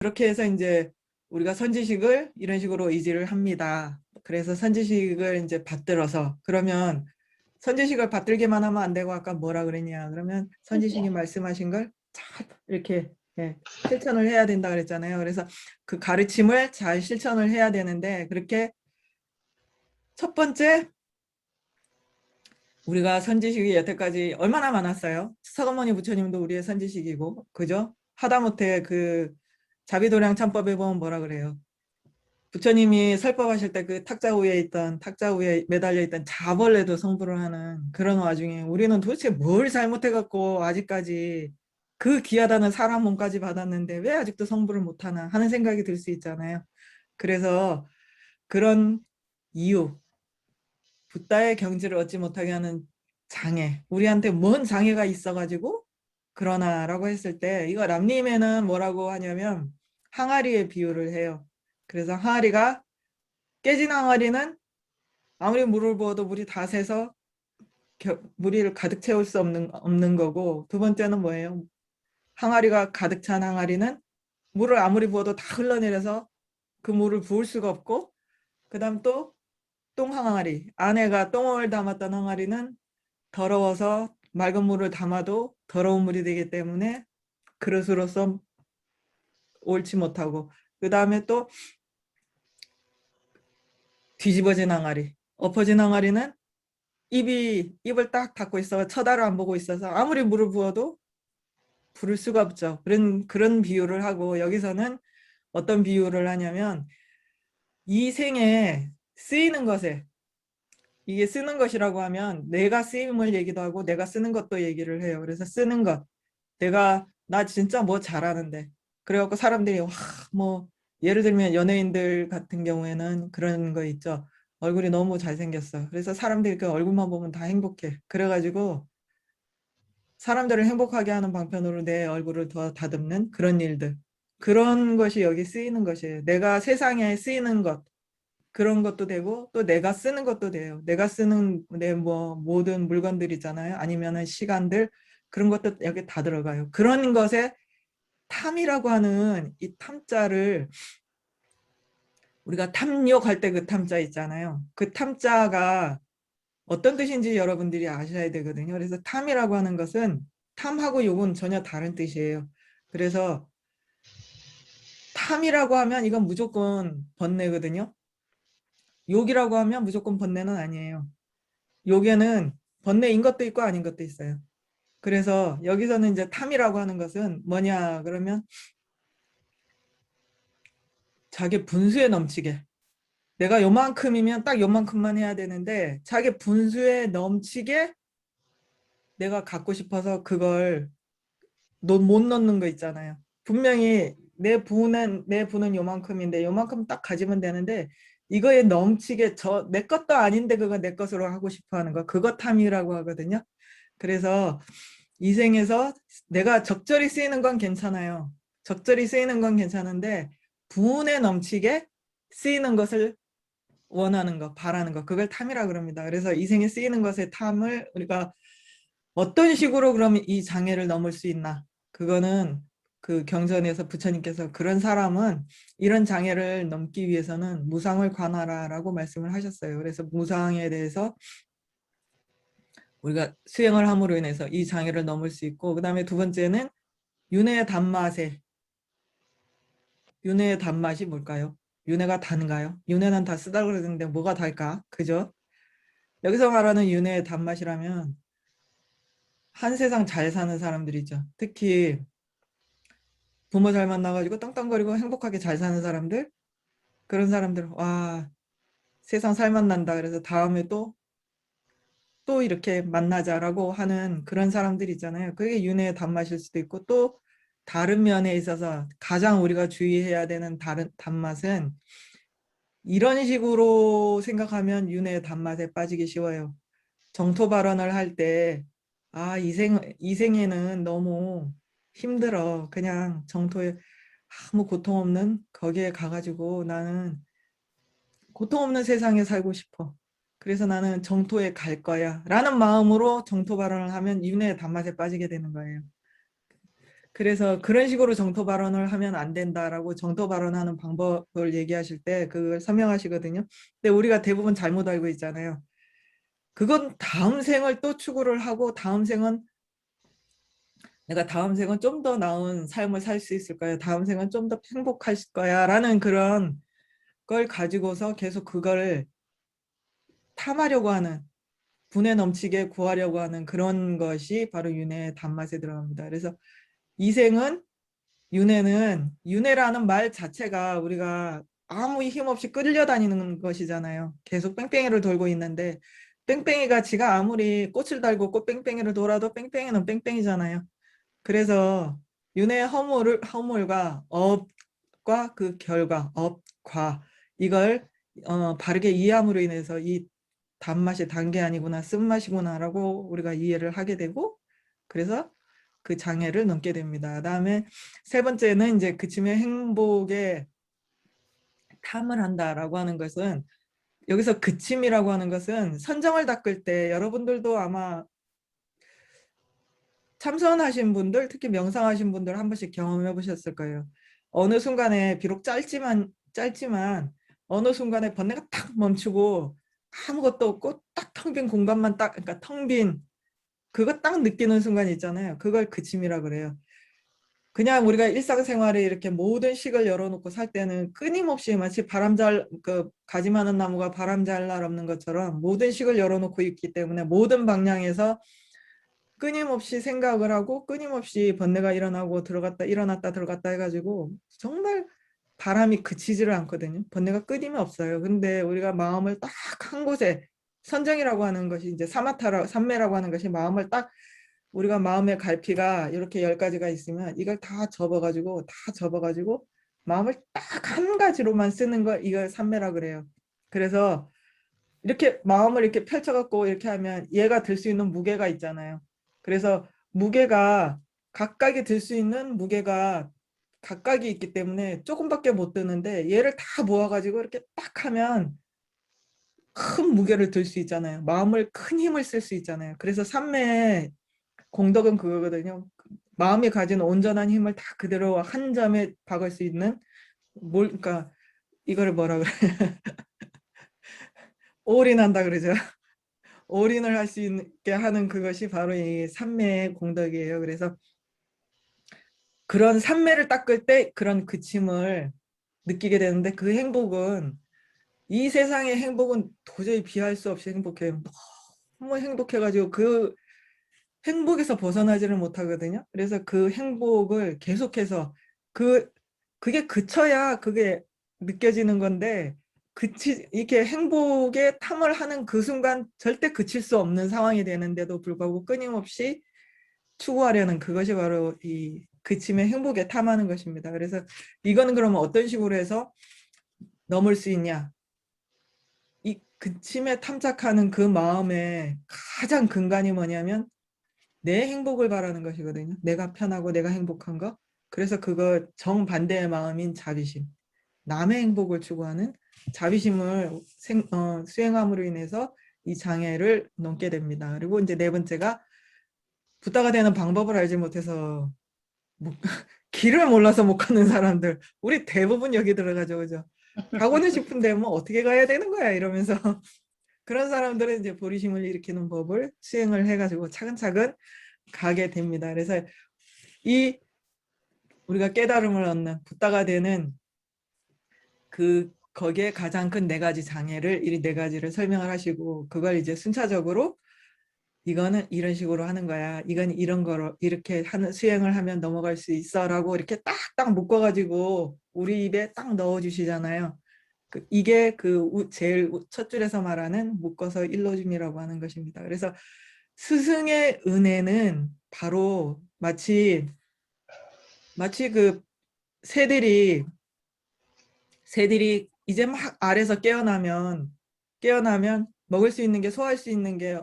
그렇게 해서 이제 우리가 선지식을 이런 식으로 의지를 합니다. 그래서 선지식을 이제 받들어서, 그러면 선지식을 받들기만 하면 안 되고 아까 뭐라 그랬냐, 그러면 선지식이 말씀하신 걸 잘 이렇게 실천을 해야 된다 그랬잖아요. 그래서 그 가르침을 잘 실천을 해야 되는데, 그렇게 첫 번째, 우리가 선지식이 여태까지 얼마나 많았어요. 서가모니 부처님도 우리의 선지식이고, 그죠? 하다못해 그 자비도량 참법에 보면 뭐라 그래요? 부처님이 설법하실 때 그 탁자 위에 매달려 있던 자벌레도 성불을 하는 그런 와중에 우리는 도대체 뭘 잘못해갖고 아직까지 그 귀하다는 사람 몸까지 받았는데 왜 아직도 성불을 못하나 하는 생각이 들 수 있잖아요. 그래서 그런 이유, 붓다의 경지를 얻지 못하게 하는 장애, 우리한테 뭔 장애가 있어가지고 그러나라고 했을 때, 이거 람님에는 뭐라고 하냐면 항아리의 비유를 해요. 그래서 항아리가, 깨진 항아리는 아무리 물을 부어도 물이 다 새서 물을 가득 채울 수 없는 거고, 두 번째는 뭐예요? 항아리가 가득 찬 항아리는 물을 아무리 부어도 다 흘러내려서 그 물을 부을 수가 없고, 그 다음 또 똥 항아리, 아내가 똥을 담았던 항아리는 더러워서 맑은 물을 담아도 더러운 물이 되기 때문에 그릇으로서 옳지 못하고, 그 다음에 또 뒤집어진 항아리, 엎어진 항아리는 입을 딱 닫고 있어 쳐다를 안 보고 있어서 아무리 물을 부어도 부를 수가 없죠. 그런 비유를 하고, 여기서는 어떤 비유를 하냐면 이 생에 쓰이는 것에, 이게 쓰는 것이라고 하면 내가 쓰임을 얘기도 하고 내가 쓰는 것도 얘기를 해요. 그래서 쓰는 것, 나 진짜 뭐 잘하는데, 그래갖고 사람들이 뭐 예를 들면 연예인들 같은 경우에는 그런 거 있죠. 얼굴이 너무 잘생겼어. 그래서 사람들이 그 얼굴만 보면 다 행복해. 그래가지고 사람들을 행복하게 하는 방편으로 내 얼굴을 더 다듬는 그런 일들. 그런 것이 여기 쓰이는 것이에요. 내가 세상에 쓰이는 것, 그런 것도 되고 또 내가 쓰는 것도 돼요. 내가 쓰는 내 뭐 모든 물건들 있잖아요. 아니면은 시간들, 그런 것도 여기 다 들어가요. 그런 것에 탐이라고 하는 이 탐자를, 우리가 탐욕할 때 그 탐자 있잖아요. 그 탐자가 어떤 뜻인지 여러분들이 아셔야 되거든요. 그래서 탐이라고 하는 것은, 탐하고 욕은 전혀 다른 뜻이에요. 그래서 탐이라고 하면 이건 무조건 번뇌거든요. 욕이라고 하면 무조건 번뇌는 아니에요. 욕에는 번뇌인 것도 있고 아닌 것도 있어요. 그래서 여기서는 이제 탐이라고 하는 것은 뭐냐 그러면, 자기 분수에 넘치게, 내가 요만큼이면 딱 요만큼만 해야 되는데 자기 분수에 넘치게 내가 갖고 싶어서 그걸 못 넣는 거 있잖아요. 분명히 내 분은 요만큼인데 요만큼 딱 가지면 되는데 이거에 넘치게, 내 것도 아닌데 그거 내 것으로 하고 싶어 하는 거, 그거 탐이라고 하거든요. 그래서 이 생에서 내가 적절히 쓰이는 건 괜찮아요. 적절히 쓰이는 건 괜찮은데 분에 넘치게 쓰이는 것을 원하는 거, 바라는 거, 그걸 탐이라 그럽니다. 그래서 이 생에 쓰이는 것의 탐을 우리가 어떤 식으로 그러면 이 장애를 넘을 수 있나? 그거는 그 경전에서 부처님께서 그런 사람은 이런 장애를 넘기 위해서는 무상을 관하라라고 말씀을 하셨어요. 그래서 무상에 대해서 우리가 수행을 함으로 인해서 이 장애를 넘을 수 있고, 그 다음에 두 번째는 윤회의 단맛에, 윤회의 단맛이 뭘까요? 윤회가 단가요? 윤회는 다 쓰다 그러는데 뭐가 달까? 그죠? 여기서 말하는 윤회의 단맛이라면 한 세상 잘 사는 사람들이죠. 특히 부모 잘 만나가지고 땅땅거리고 행복하게 잘 사는 사람들, 그런 사람들, 와, 세상 살맛난다. 그래서 다음에 또 이렇게 만나자라고 하는 그런 사람들 있잖아요. 그게 윤회의 단맛일 수도 있고, 또 다른 면에 있어서 가장 우리가 주의해야 되는 다른 단맛은, 이런 식으로 생각하면 윤회의 단맛에 빠지기 쉬워요. 정토 발언을 할 때, 이 생에는 너무 힘들어. 그냥 정토에 아무 고통 없는 거기에 가가지고 나는 고통 없는 세상에 살고 싶어. 그래서 나는 정토에 갈 거야. 라는 마음으로 정토 발언을 하면 윤회의 단맛에 빠지게 되는 거예요. 그래서 그런 식으로 정토 발언을 하면 안 된다라고 정토 발언하는 방법을 얘기하실 때 그걸 설명하시거든요. 근데 우리가 대부분 잘못 알고 있잖아요. 그건 다음 생을 또 추구를 하고 다음 생은 내가 다음 생은 좀 더 나은 삶을 살 수 있을 거야. 다음 생은 좀 더 행복할 거야. 라는 그런 걸 가지고서 계속 그걸 탐하려고 하는 분에 넘치게 구하려고 하는 그런 것이 바로 윤회의 단맛에 들어갑니다. 그래서 이생은 윤회라는 말 자체가 우리가 아무 힘없이 끌려다니는 것이잖아요. 계속 뺑뺑이를 돌고 있는데 뺑뺑이가 지가 아무리 꽃을 달고 꽃 뺑뺑이를 돌아도 뺑뺑이는 뺑뺑이잖아요. 그래서 윤회의 허물과 업과 그 결과, 업과 이걸 바르게 이해함으로 인해서 이 단맛이 단 게 아니구나, 쓴맛이구나라고 우리가 이해를 하게 되고 그래서 그 장애를 넘게 됩니다. 그다음에 세 번째는 이제 그치의 행복에 탐을 한다라고 하는 것은 여기서 그침이라고 하는 것은 선정을 닦을 때 여러분들도 아마 참선하신 분들, 특히 명상하신 분들 한 번씩 경험해 보셨을 거예요. 어느 순간에 비록 짧지만 어느 순간에 번뇌가 탁 멈추고 아무것도 없고 딱 텅 빈 공간만 딱 그러니까 텅 빈 그거 딱 느끼는 순간 있잖아요. 그걸 그침이라 그래요. 그냥 우리가 일상생활에 이렇게 모든 식을 열어놓고 살 때는 끊임없이 마치 가지 많은 나무가 바람 잘 날 없는 것처럼 모든 식을 열어놓고 있기 때문에 모든 방향에서 끊임없이 생각을 하고 끊임없이 번뇌가 일어나고 들어갔다 일어났다 들어갔다 해가지고 정말 바람이 그치지를 않거든요. 번뇌가 끊임없어요. 근데 우리가 마음을 딱 한 곳에 선정이라고 하는 것이 이제 삼매라고 하는 것이 마음을 딱 우리가 마음의 갈피가 이렇게 10가지가 있으면 이걸 다 접어가지고 마음을 딱 한 가지로만 쓰는 거 이걸 삼매라 그래요. 그래서 이렇게 마음을 이렇게 펼쳐갖고 이렇게 하면 얘가 들 수 있는 무게가 있잖아요. 그래서 무게가 각각이 들 수 있는 무게가 각각이 있기 때문에 조금밖에 못 드는데 얘를 다 모아가지고 이렇게 딱 하면 큰 무게를 들 수 있잖아요. 마음을 큰 힘을 쓸 수 있잖아요. 그래서 삼매의 공덕은 그거거든요. 마음이 가진 온전한 힘을 다 그대로 한 점에 박을 수 있는 그러니까 이거를 뭐라 그래? 올인한다 그러죠. 올인을 할 수 있게 하는 그것이 바로 이 삼매의 공덕이에요. 그래서 그런 삼매를 닦을 때 그런 그침을 느끼게 되는데 그 행복은 이 세상의 행복은 도저히 비할 수 없이 행복해요. 너무 행복해가지고 그 행복에서 벗어나지를 못하거든요. 그래서 그 행복을 계속해서 그 그게 그쳐야 그게 느껴지는 건데 이렇게 행복에 탐을 하는 그 순간 절대 그칠 수 없는 상황이 되는데도 불구하고 끊임없이 추구하려는 그것이 바로 이 그침의 행복에 탐하는 것입니다. 그래서 이거는 그러면 어떤 식으로 해서 넘을 수 있냐? 이 그침에 탐착하는 그 마음의 가장 근간이 뭐냐면 내 행복을 바라는 것이거든요. 내가 편하고 내가 행복한 거. 그래서 그거 정반대의 마음인 자비심. 남의 행복을 추구하는 자비심을 수행함으로 인해서 이 장애를 넘게 됩니다. 그리고 이제 네 번째가 붓다가 되는 방법을 알지 못해서 못, 길을 몰라서 못 가는 사람들. 우리 대부분 여기 들어가죠, 그죠? 가고는 싶은데 뭐 어떻게 가야 되는 거야 이러면서 그런 사람들은 이제 보리심을 일으키는 법을 수행을 해가지고 차근차근 가게 됩니다. 그래서 이 우리가 깨달음을 얻는 붓다가 되는 거기에 가장 큰 네 가지 장애를 이 네 가지를 설명을 하시고 그걸 이제 순차적으로 이거는 이런 식으로 하는 거야. 이건 이런 거로 이렇게 하는 수행을 하면 넘어갈 수 있어라고 이렇게 딱딱 묶어가지고 우리 입에 딱 넣어주시잖아요. 이게 제일 첫 줄에서 말하는 묶어서 일러줌이라고 하는 것입니다. 그래서 스승의 은혜는 바로 마치 그 새들이 이제 막 알에서 깨어나면 먹을 수 있는 게 소화할 수 있는 게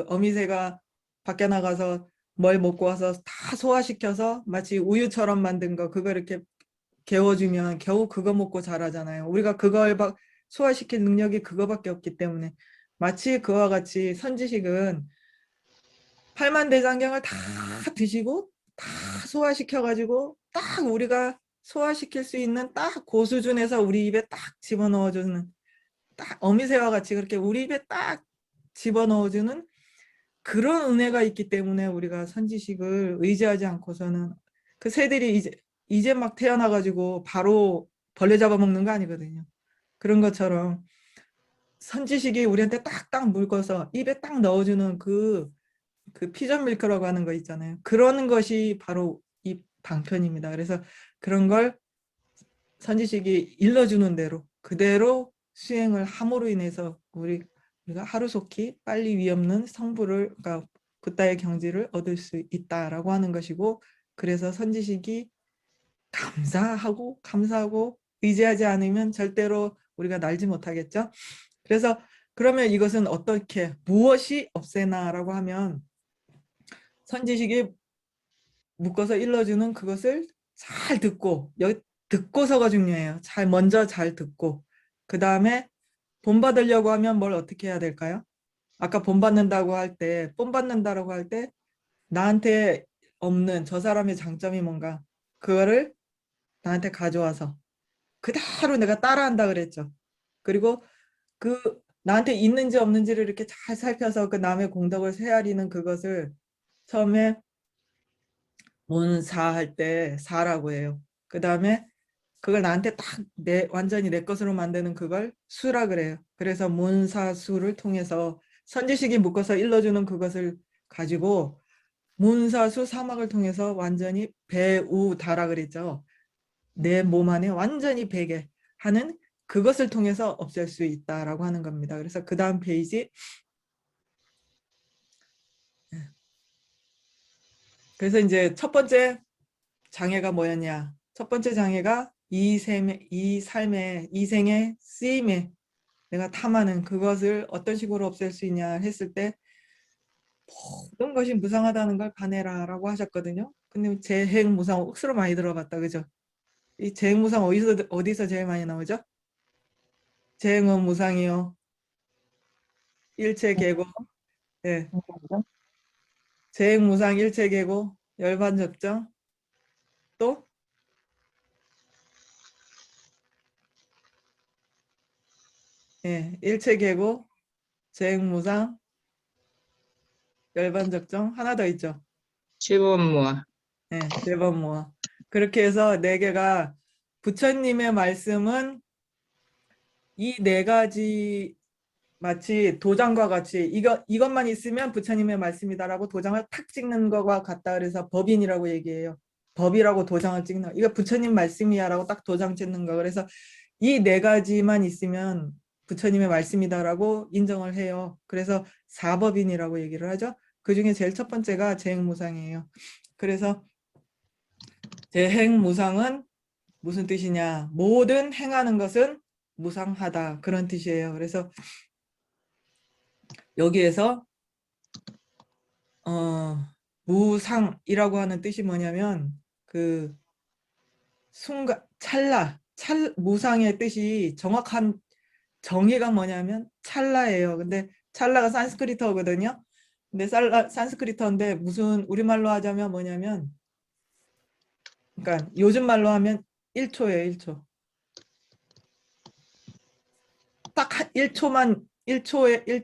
어미새가 밖에 나가서 뭘 먹고 와서 다 소화시켜서 마치 우유처럼 만든 거 그거 이렇게 개워주면 겨우 그거 먹고 자라잖아요. 우리가 그걸 소화시킬 능력이 그거밖에 없기 때문에 마치 그와 같이 선지식은 팔만대장경을 다 드시고 다 소화시켜가지고 딱 우리가 소화시킬 수 있는 딱 그 수준에서 우리 입에 딱 집어넣어주는, 딱 어미새와 같이 그렇게 우리 입에 딱 집어넣어주는 그런 은혜가 있기 때문에 우리가 선지식을 의지하지 않고서는, 그 새들이 이제 막 태어나가지고 바로 벌레 잡아먹는 거 아니거든요. 그런 것처럼 선지식이 우리한테 딱딱 물고서 입에 딱 넣어주는 그 피전 밀크라고 하는 거 있잖아요. 그런 것이 바로 이 방편입니다. 그래서 그런 걸 선지식이 일러주는 대로 그대로 수행을 함으로 인해서 우리가 하루속히 빨리 위없는 성부를, 그러니까 붓다의 경지를 얻을 수 있다라고 하는 것이고, 그래서 선지식이 감사하고 의지하지 않으면 절대로 우리가 날지 못하겠죠. 그래서 그러면 이것은 어떻게 무엇이 없애나라고 하면, 선지식이 묶어서 일러주는 그것을 잘 듣고, 여기 듣고서가 중요해요. 먼저 잘 듣고, 그 다음에 본받으려고 하면 뭘 어떻게 해야 될까요? 아까 본받는다고 할 때, 본받는다라고 할 때 나한테 없는 저 사람의 장점이 뭔가, 그거를 나한테 가져와서 그대로 내가 따라한다 그랬죠. 그리고 그 나한테 있는지 없는지를 이렇게 잘 살펴서 그 남의 공덕을 헤아리는 그것을 처음에 문사할 때 사라고 해요. 그 다음에 그걸 나한테 딱 완전히 내 것으로 만드는 그걸 수라 그래요. 그래서 문사수를 통해서 선지식이 묶어서 일러주는 그것을 가지고 문사수 사막을 통해서 완전히 배우다라 그랬죠. 내 몸 안에 완전히 배게 하는 그것을 통해서 없앨 수 있다라고 하는 겁니다. 그래서 그 다음 페이지. 그래서 이제 첫 번째 장애가 뭐였냐? 첫 번째 장애가 이 삶의 이 생의 쓰임에 내가 탐하는 그것을 어떤 식으로 없앨 수 있냐 했을 때, 모든 것이 무상하다는 걸 가내라라고 하셨거든요. 근데 재행무상 억수로 많이 들어봤다, 그죠? 이 재행무상 어디서 제일 많이 나오죠? 재행은 무상이요, 일체계고, 예, 재행무상 일체계고, 열반접정, 또 예, 일체계고, 재행무상, 열반접정, 하나 더 있죠. 시범모아. 네, 세번 모아. 그렇게 해서 네 개가, 부처님의 말씀은 이 네 가지 마치 도장과 같이 이것만 있으면 부처님의 말씀이다라고 도장을 탁 찍는 것과 같다. 그래서 법인이라고 얘기해요. 법이라고 도장을 찍는 거. 이거 부처님 말씀이야라고 딱 도장 찍는 거. 그래서 이 네 가지만 있으면 부처님의 말씀이다라고 인정을 해요. 그래서 사법인이라고 얘기를 하죠. 그중에 제일 첫 번째가 재행무상이에요. 그래서 재행무상은 무슨 뜻이냐? 모든 행하는 것은 무상하다, 그런 뜻이에요. 그래서 여기에서 무상이라고 하는 뜻이 뭐냐면 그 순간 무상의 뜻이 정확한 정의가 뭐냐면 찰나예요. 근데 찰나가 산스크리트어거든요. 근데 산스크리트어인데 무슨 우리말로 하자면 뭐냐면, 그러니까 요즘 말로 하면 1초예요, 1초. 딱 1초만, 1초에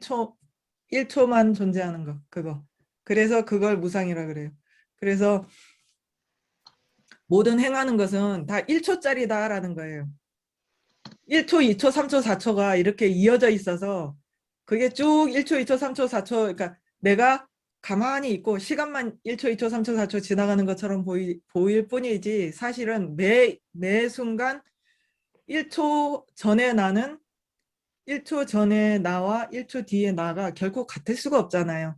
1초만 존재하는 거, 그거. 그래서 그걸 무상이라 그래요. 그래서 모든 행하는 것은 다 1초짜리다라는 거예요. 1초, 2초, 3초, 4초가 이렇게 이어져 있어서 그게 쭉 1초, 2초, 3초, 4초, 그러니까 내가 가만히 있고 시간만 1초, 2초, 3초, 4초 지나가는 것처럼 보일 뿐이지, 사실은 매 순간 1초 전에 나는 1초 전에 나와 1초 뒤에 나가 결코 같을 수가 없잖아요.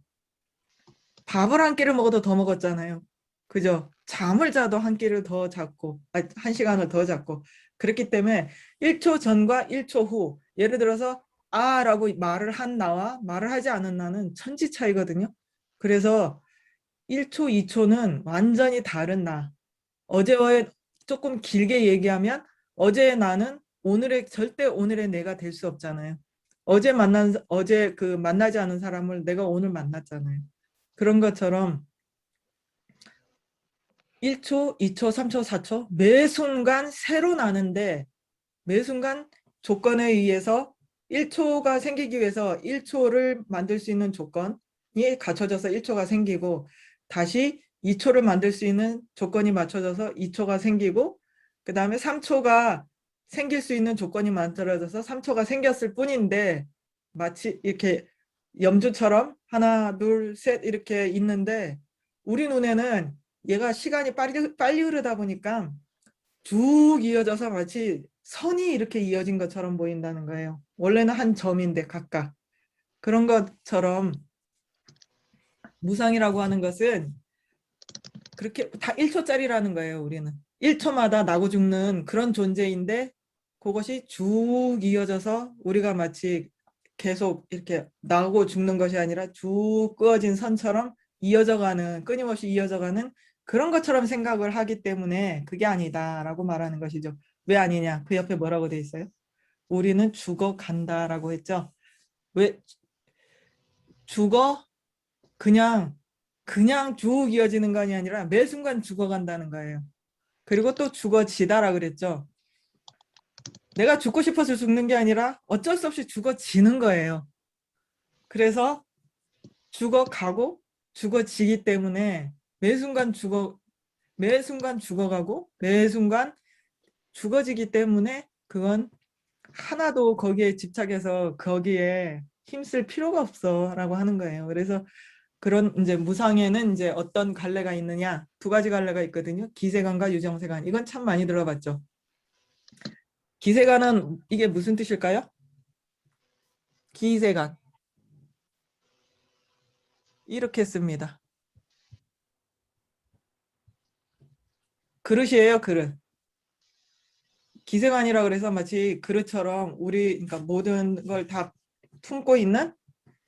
밥을 한 끼를 먹어도 더 먹었잖아요. 그죠? 잠을 자도 한 끼를 더 잤고, 한 시간을 더 잤고. 그렇기 때문에 1초 전과 1초 후, 예를 들어서 라고 말을 한 나와 말을 하지 않은 나는 천지 차이거든요. 그래서 1초, 2초는 완전히 다른 나. 어제와의 조금 길게 얘기하면, 어제의 나는 절대 오늘의 내가 될 수 없잖아요. 어제 그 만나지 않은 사람을 내가 오늘 만났잖아요. 그런 것처럼 1초, 2초, 3초, 4초 매 순간 새로 나는데 매 순간 조건에 의해서 1초가 생기기 위해서 1초를 만들 수 있는 조건이 갖춰져서 1초가 생기고 다시 2초를 만들 수 있는 조건이 맞춰져서 2초가 생기고 그 다음에 3초가 생길 수 있는 조건이 만들어져서 3초가 생겼을 뿐인데 마치 이렇게 염주처럼 하나, 둘, 셋 이렇게 있는데 우리 눈에는 얘가 시간이 빨리 흐르다 보니까 쭉 이어져서 마치 선이 이렇게 이어진 것처럼 보인다는 거예요. 원래는 한 점인데 각각. 그런 것처럼 무상이라고 하는 것은 그렇게 다 1초짜리라는 거예요, 우리는. 1초마다 나고 죽는 그런 존재인데 그것이 쭉 이어져서 우리가 마치 계속 이렇게 나고 죽는 것이 아니라 쭉 그어진 선처럼 이어져가는, 끊임없이 이어져가는 그런 것처럼 생각을 하기 때문에 그게 아니다라고 말하는 것이죠. 왜 아니냐? 그 옆에 뭐라고 돼 있어요? 우리는 죽어간다라고 했죠. 왜 죽어? 그냥 쭉 이어지는 것이 아니라 매 순간 죽어간다는 거예요. 그리고 또 죽어지다라 그랬죠. 내가 죽고 싶어서 죽는 게 아니라 어쩔 수 없이 죽어지는 거예요. 그래서 죽어가고 죽어지기 때문에 매 순간 죽어가고 매 순간 죽어지기 때문에 그건 하나도 거기에 집착해서 거기에 힘쓸 필요가 없어라고 하는 거예요. 그래서 그런 이제 무상에는 이제 어떤 갈래가 있느냐? 두 가지 갈래가 있거든요. 기세관과 유정세관. 이건 참 많이 들어봤죠. 기세관은 이게 무슨 뜻일까요? 기세관. 이렇게 씁니다. 그릇이에요, 그릇. 기세관이라 그래서 마치 그릇처럼 우리 그러니까 모든 걸 다 품고 있는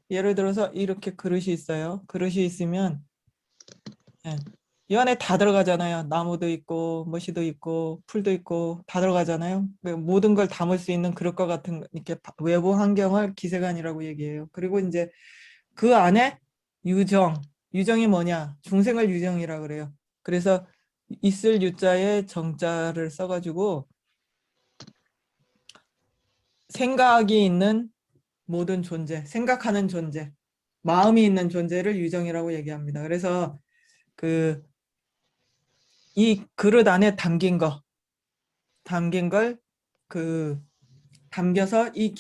예를 들어서 이렇게 그릇이 있어요. 그릇이 있으면 예, 이 안에 다 들어가잖아요. 나무도 있고 뭐시도 있고 풀도 있고 다 들어가잖아요. 모든 걸 담을 수 있는 그릇과 같은 이렇게 외부 환경을 기세관이라고 얘기해요. 그리고 이제 그 안에 유정이 뭐냐? 중생을 유정이라 그래요. 그래서 있을 유자에 정자를 써가지고 생각이 있는 모든 존재, 생각하는 존재, 마음이 있는 존재를 유정이라고 얘기합니다. 그래서 그 이 그릇 안에 담긴 걸 그 담겨서 이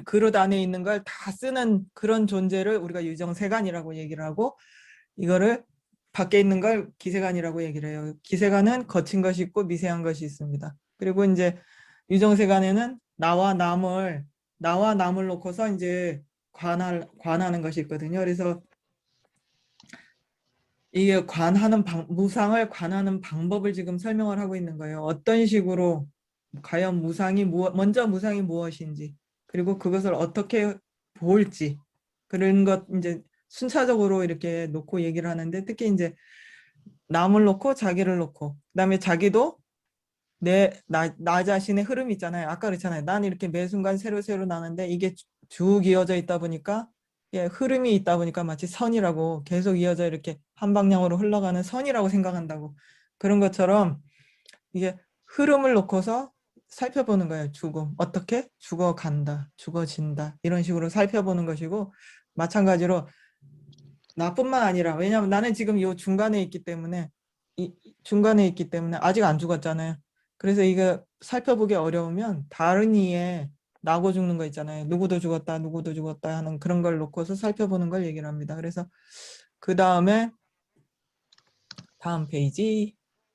그릇 안에 있는 걸 다 쓰는 그런 존재를 우리가 유정세관이라고 얘기를 하고 이거를 밖에 있는 걸 기세관이라고 얘기를 해요. 기세관은 거친 것이 있고 미세한 것이 있습니다. 그리고 이제 유정세관에는 나와 남을 놓고서 이제 관하는 것이 있거든요. 그래서 이게 무상을 관하는 방법을 지금 설명을 하고 있는 거예요. 어떤 식으로 과연 먼저 무상이 무엇인지, 그리고 그것을 어떻게 볼지, 그런 것 이제 순차적으로 이렇게 놓고 얘기를 하는데 특히 이제 남을 놓고 자기를 놓고, 그다음에 자기도 나 자신의 흐름이 있잖아요. 아까 그랬잖아요. 난 이렇게 매 순간 새로 나는데 이게 쭉 이어져 있다 보니까 예, 흐름이 있다 보니까 마치 선이라고 계속 이어져 이렇게 한 방향으로 흘러가는 선이라고 생각한다고. 그런 것처럼 이게 흐름을 놓고서 살펴보는 거예요. 어떻게 죽어간다, 죽어진다 이런 식으로 살펴보는 것이고 마찬가지로 나뿐만 아니라 왜냐하면 나는 지금 이 중간에 있기 때문에 아직 안 죽었잖아요. 그래서 이거 살펴보기 어려우면 다른 이에 나고 죽는 거 있잖아요. 누구도 죽었다 하는 그런 걸 놓고서 살펴보는 걸 얘기를 합니다. 그래서 그 다음에 다음 페이지